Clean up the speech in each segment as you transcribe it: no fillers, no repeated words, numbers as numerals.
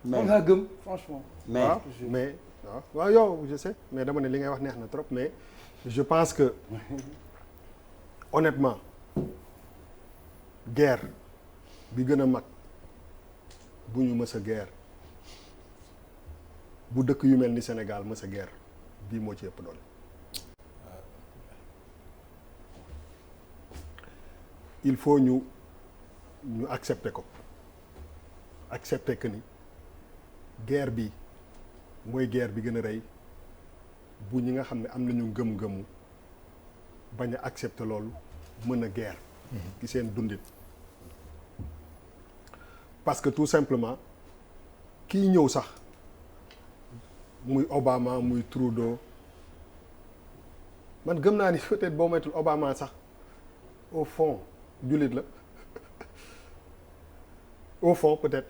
moom laa gëm franchement. mais waaw yow je sais mais dama ne li ngay wax neex na trop mais je pense que honnêtement guerre bi gën a mag bu ñu mës a guerre bu dëkk yu mel ni Sénégal mës a guerre bii moo ci ëpp doole. il faut ñu accepter ko accepter que ni guerre bi mooy guerre bi gën a rëy bu ñi nga xam ne am nañu ngëm-ngëmu bañ a accepter loolu mën a guerre ci seen dundin parce que tout simplement kii ñëw sax muy Obama muy Trudeau man gëm naa ni peut-être boo moytul Obama sax au fond jullit la au fond peut-être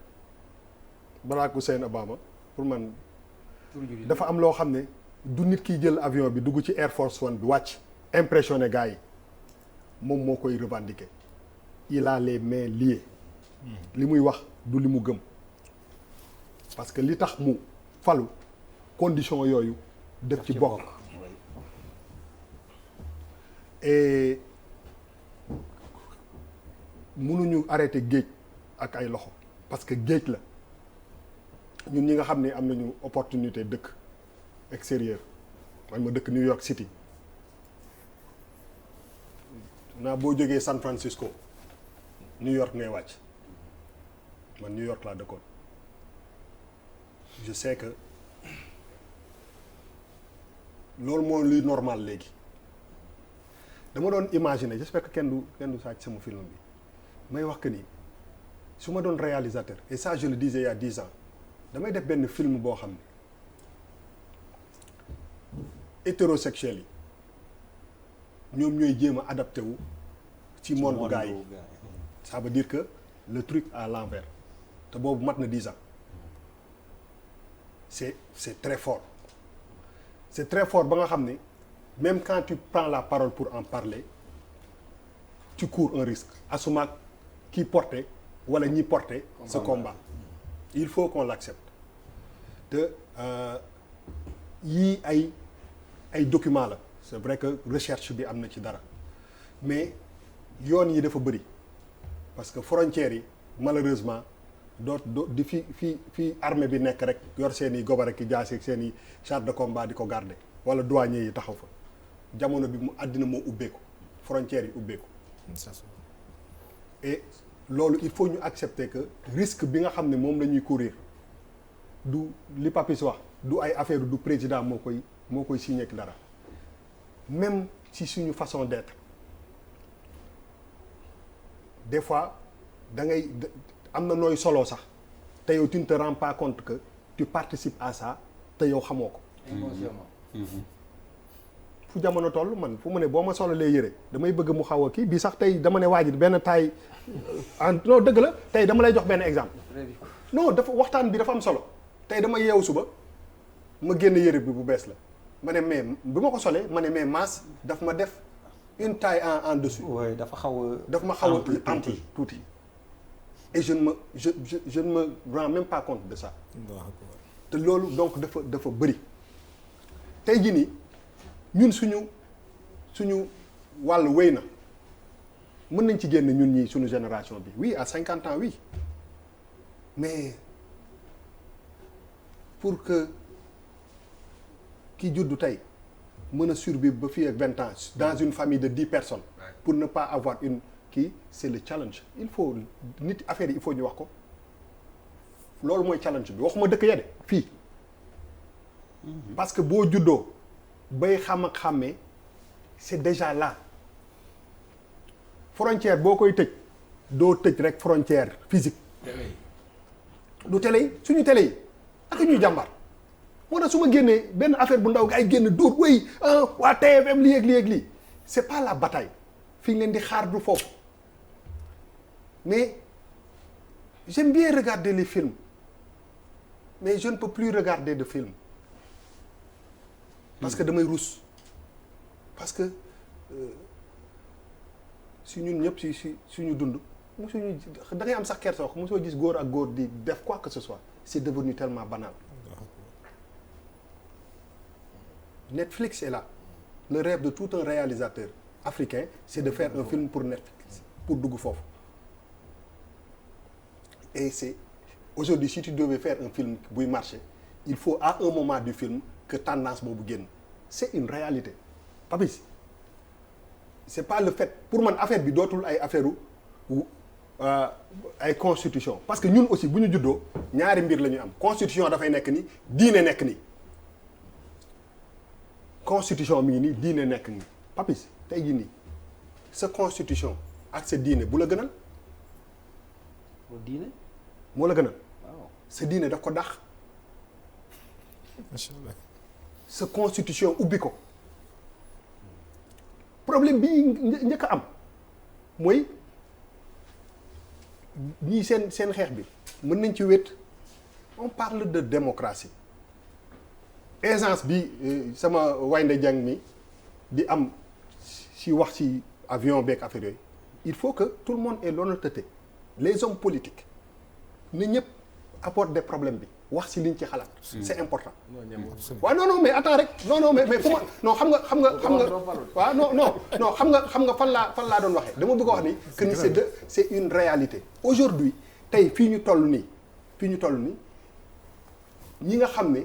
Barack Hussein Obama pour man dafa am loo xam ne du nit kiy jël avion bi dugg ci Air Force One bi wàcc impressionné gars yi moom moo koy revendiquer il a les mains liées li muy wax du li mu gëm parce que li tax mu falu condition yooyu def ci bokk et mënuñu arrêter géej ak ay loxo parce que géej la ñun ñi nga xam ne am nañu opportunité dëkk extérieur man ma dëkk New York City naa boo jógee San Francisco New York ngay wàcc man New York laa dëkkoon je sais que loolu moo luy normal léegi dama doon imaginer j'espère que kenn du sàcc sama film bi may wax que ni su ma doon réalisateur et ça je le disais il y a 10 ans damay def benn film boo xam ne hétérosexuels yi ñoom ñooy jéem a adapté wu ci monde gars yi ça veut dire que le truc à l'envers te boobu mat na 10 ans c'est très fort c'est très fort ba nga xam ne même quand tu prends la parole pour en parler tu cours un risque asumaak kii porté wala ñi porté ce combat il faut qu'on l'accepte te yii ay documents la c'est vrai que recherche bi am na ci dara mais yoon yi dafa bëri parce que frontières yi malheureusement di fi armée bi nekk rek yor seen i gobar ak jaasi ak seen i char de combat di ko garder wala douanier yi taxaw fa jamono bi mu àddina moo ubbeeku frontières yi ubbeeku et loolu il faut ñu accepter que risque bi nga xam ne moom la ñuy courir du li Papis wax du ay affaire du président moo koy signé ak dara même ci suñu façon d'être des fois da ngay am na nooy solo sax te yow tu ne te rends pas compte que tu participes à ça te yow xamoo ko. fu jamono toll man fu mu ne boo ma sololee yëre damay bëgg mu xaw a kii bii sax tey dama ne waa ji benn taay non dëgg la tey dama lay jox benn exemple. non dafa waxtaan bi dafa am solo tey dama yeewu suba ma génn yëre bi bu bees la ma ne mais bi ma ko solee ma ne mais masse daf ma def une taille en dessus. oui dafa xaw a. daf ma xaw a ample tuuti. et je ne me rends même pas compte de ça. te loolu donc dafa bëri tey jii nii ñun suñu wàll wéy na mën nañ ci génn ñun ñii suñu génération bi oui à 50 ans oui mais pour que ki juddu tey mën a survivre ba fii ak 20 ans dans une famille de 10 personnes pour ne pas avoir une kii c'est le challenge il faut nit affaire yi il faut ñu wax ko loolu mooy challenge bi waxuma dëkk ya de fii parce que boo juddoo bay xam ak xàmmee c'est déjà là frontière boo koy tëj doo tëj rek frontière physique du télé yi suñu télé yi ak ñuy jàmbar moo tax su ma génnee benn affaire bu ndaw ga ay génn dóor wéy waa TFM lii ak lii c'est pas la bataille fi ñu leen di xaar du foofu mais j'aime bien regarder les films mais je ne peux plus regarder de films parce que damay rus parce que si ñun ñëpp si suñu dund musuñu da ngay am sax kersa wax mosoo gis góor ak góor di def quoi que ce soit c'est devenu tellement banal. Netflix est là. Le rêve de tout un réalisateur africain, c'est de faire un film pour Netflix, pour dugg foofu. Et c'est aujourd'hui si tu devais faire un film buy marcher, il faut à un moment du film que tendance boobu génn. C'est une réalité. Papis, c'est pas le fait pour man affaire bi dootul ay affaire ay constitution parce que ñun aussi bu ñu juddoo ñaari mbir la ñu am constitution dafay nekk ni diine nekk ni constitution mi ngi nii diine nekk ni Papis tey jii nii sa constitution ak sa diine bu la gënal. diine. moo la gënal. waaw sa diine daf ko dàq. macha allah. sa constitution ubbi ko problème bi njëkk a am mooy ñii seen xeex bi mën nañ ci wét on parle de démocratie aisance bi sama waynde jàng mi di am si wax ci avion beeg affaire yooyu il faut que tout le monde ait l'honnêteté les hommes politiques ni ñëpp apportent des problèmes bi wax ci liñ ci xalaat. C'est important. waaw non mais attends rek non mais fu ma non xam nga waaw non xam nga fan laa doon waxee dama bëgg a wax ni que ni c'est une réalité. Aujourd'hui tey fii ñu toll nii ñi nga xam ne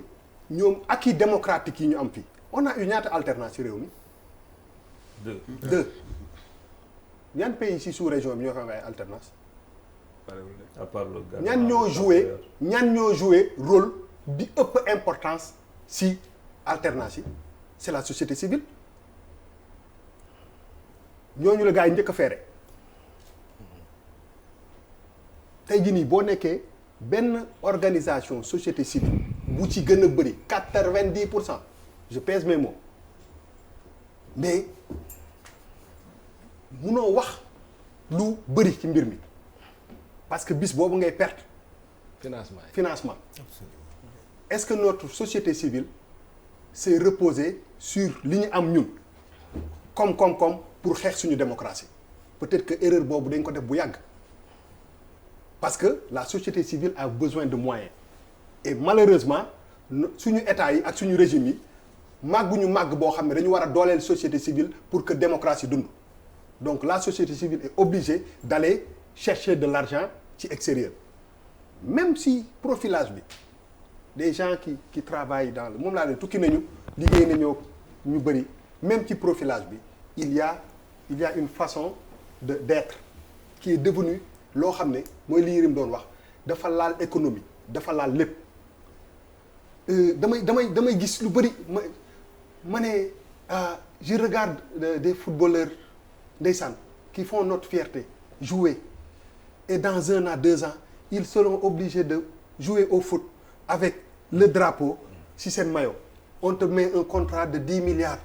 ñoom acquis démocratique yi ñu am fii on a eu ñaata alternance ci réew mi. deux ñaan pays ci sous-région bi ñoo xam ne ay alternance. à part le ñan ñoo joué rôle bi ëpp importance si alternance yi c'est la société civile ñooñu la gars yi njëkk a feere tey jii nii boo nekkee benn organisation société civile bu ci gën a bëri 90% je pèse mes mots mais munoo wax lu bëri ci mbir mi. Parce que bis boobu ngay perte. Financement. Est-ce que notre société civile s'est reposée sur li ñu am ñun comme pour xeex suñu démocratie peut-être que erreur boobu dañ ko def bu yàgg parce que la société civile a besoin de moyens et malheureusement suñu état yi ak suñu régime yi màgguñu màgg boo xam ne dañu war a dooleel société civile pour que démocratie dund donc la société civile est obligée d'aller chercher de l'argent ci extérieur même si profilage bi des gens qui travaillent dans le moom laa ne tukki nañu liggéey nañoo ñu bëri même ci profilage bi il y a une façon d'être qui est devenue loo xam ne mooy li Yérim doon wax dafa laal économie dafa laal lépp damay gis lu bëri ma ne je regarde des footballeurs ndeysaan qui font notre fierté jouer et dans 1 an 2 ans ils seront obligés de jouer au foot avec le drapeau si seen maillot on te met un contrat de 10 milliards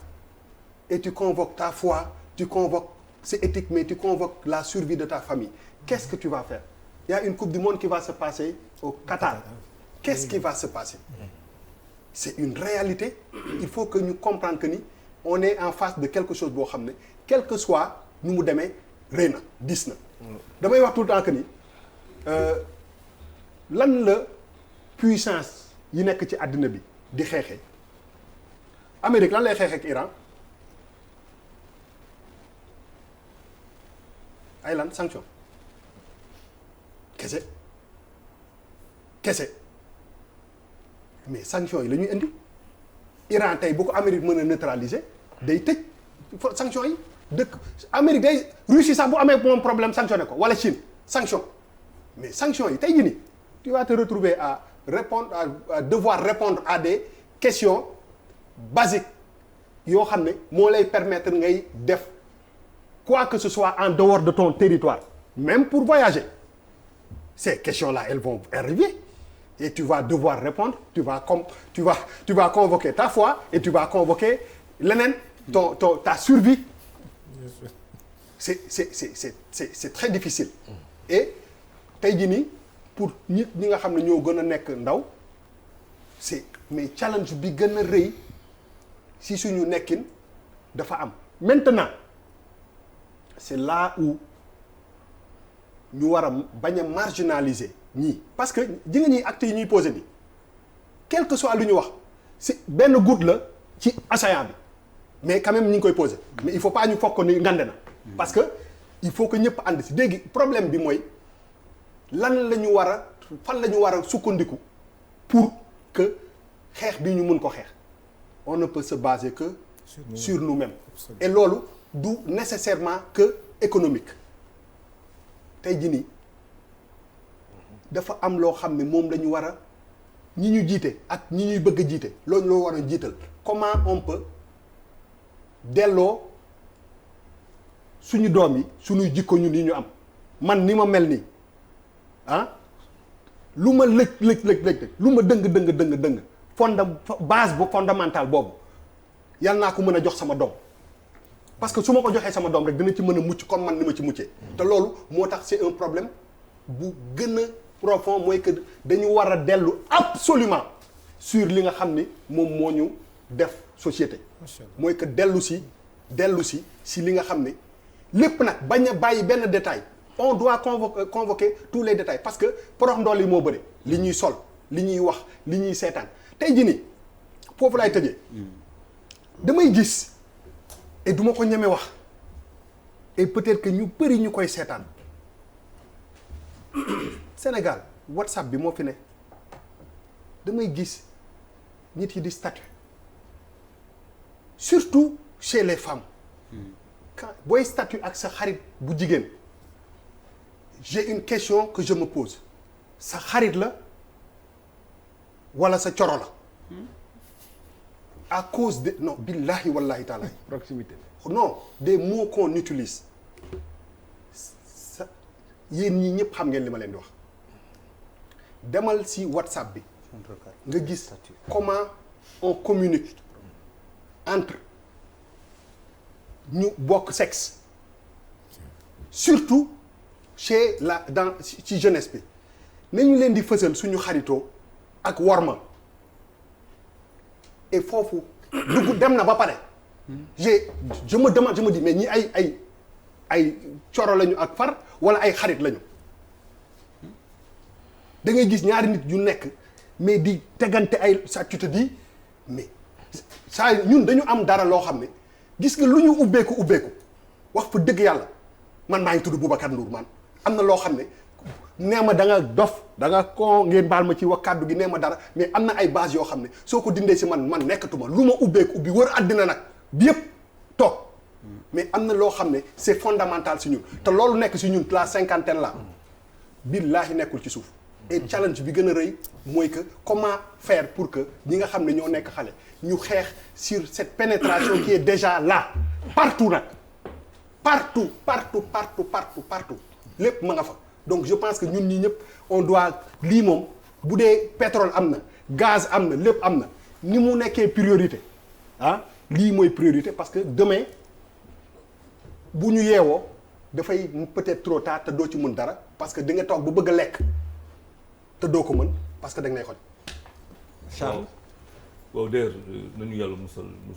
et tu convoques ta foi tu convoques c'est éthique mais tu convoques la survie de ta famille qu'est-ce que tu vas faire il y a une coupe du monde qui va se passer au Qatar qu'est-ce qui va se passer c'est une réalité il faut que ñu comprendre que ni on est en face de quelque chose boo xam ne quel que soit nu mu demee rëy na dis na damay wax tout le temps que ni lan la puissance yi nekk ci àddina bi di xeexee Amérique lan lay xeexee ak Iran ay lan sanction kese mais sanction yi la ñuy indi Iran tey bu ko Amérique mën a neutraliser day tëj sanction yi dëkk Amérique day Russie sax bu amee moom problème sanctionné ko wala Chine sanction mais sanction yi tey jii nii tu vas te retrouver à répondre à devoir répondre à des questions basiques yoo xam ne moo lay permettre ngay def quoi que ce soit en dehors de ton territoire même pour voyager ces questions-là elles vont arriver et tu vas devoir répondre tu vas convoquer ta foi et tu vas convoquer leneen ta survie c'est très difficile et tey jii nii pour ñi nga xam ne ñoo gën a nekk ndaw mais challenge bi gën a rëy si suñu nekkin dafa am maintenant c'est là où ñu war a bañ a marginaliser ñii parce que ji nga ñuy actes yi ñuy posé nii quel que soit lu ñu wax si benn goutte la ci océan bi mais quand même ñu ngi koy posé mais il faut pas ñu foog ko ni ngande na parce que il faut que ñëpp ànd si léegi problème bi mooy lan la ñu war a fan la ñu war a sukkandiku pour que xeex bi ñu mun ko xeex on ne peut se baser que sur nous-mêmes et loolu du nécessairement que économique tey jii nii dafa am loo xam ne moom la ñu war a ñi ñu jiite ak ñi ñuy bëgg a jiite loolu loo war a jiital comment on peut delloo suñu doom yi suñuy jikko ñun yi ñu am man ni ma mel nii lu ma lëj lu ma dëng base bu fondamentale boobu yal naa ko mën a jox sama doom parce que su ma ko joxee sama doom rek dina ci mën a mucc comme man ni ma ci muccee te loolu moo tax c'est un problème bu gën a profond mooy que dañu war a dellu absolument sur li nga xam ni moom moo ñu def société mooy que dellu si si li nga xam ne lépp nag bañ a bàyyi benn détail on doit convoquer tous les détails parce que porox ndool yi moo bëri li ñuy sol li ñuy wax li ñuy seetaan tey jii nii foofu laay tëjee damay gis et duma ko ñeme wax et peut-être que ñu bëri ñu koy seetaan Sénégal WhatsApp bi moo fi ne damay gis nit yi di statut surtout chez les femmes quand booy statut ak sa xarit bu jigéen j'ai une question que je me pose sa xarit la wala sa coro la à cause de non billahi wallahi taala proximité non des mots qu'on utilise sa yéen ñii ñëpp xam ngeen li ma leen di wax demal si WhatsApp bi nga gis comment on communique entre ñu bokk sexe surtout chez ci jeunesse bi nañu leen di fësal suñu xaritoo ak worma et foofu dugg dem na ba pare je me demande je me dis mais ñi ay coro lañu ak far wala ay xarit lañu da ngay gis ñaari nit yu nekk mais di tegante ay ça tu te dis mais saa ñun dañu am dara loo xam ne gis nga lu ñu ubbeeku wax fa dëgg yàlla man maa ngi tudd Boubacar Ndour man am na loo xam ne nee ma da nga dof da nga ko ngeen baal ma ci wax kàddu gi nee ma dara mais am na ay base yoo xam ne soo ko dindee si man nekkatuma lu ma ubbi wër àddina nag bi yëpp toog mais am na loo xam ne c'est fondamental si ñun te loolu nekk si ñun la cinquantaine là billaahi nekkul ci suuf et challenge bi gën a rëy mooy que comment faire pour que ñi nga xam ne ñoo nekk xale ñu xeex sur cette pénétration qui est déjà là partout nag partout lépp ma nga fa donc je pense que ñun ñi ñëpp on doit lii moom bu dee pétrole am na gaz am na lépp am na ni mu nekkee priorité lii mooy priorité parce que demain bu ñu yeewoo dafay peut-être trop tard te doo ci mën dara parce que di nga toog bu bëgg a lekk te doo ko mën parce que da nga nay xoj. waaw d'ailleurs nañu yàlla musal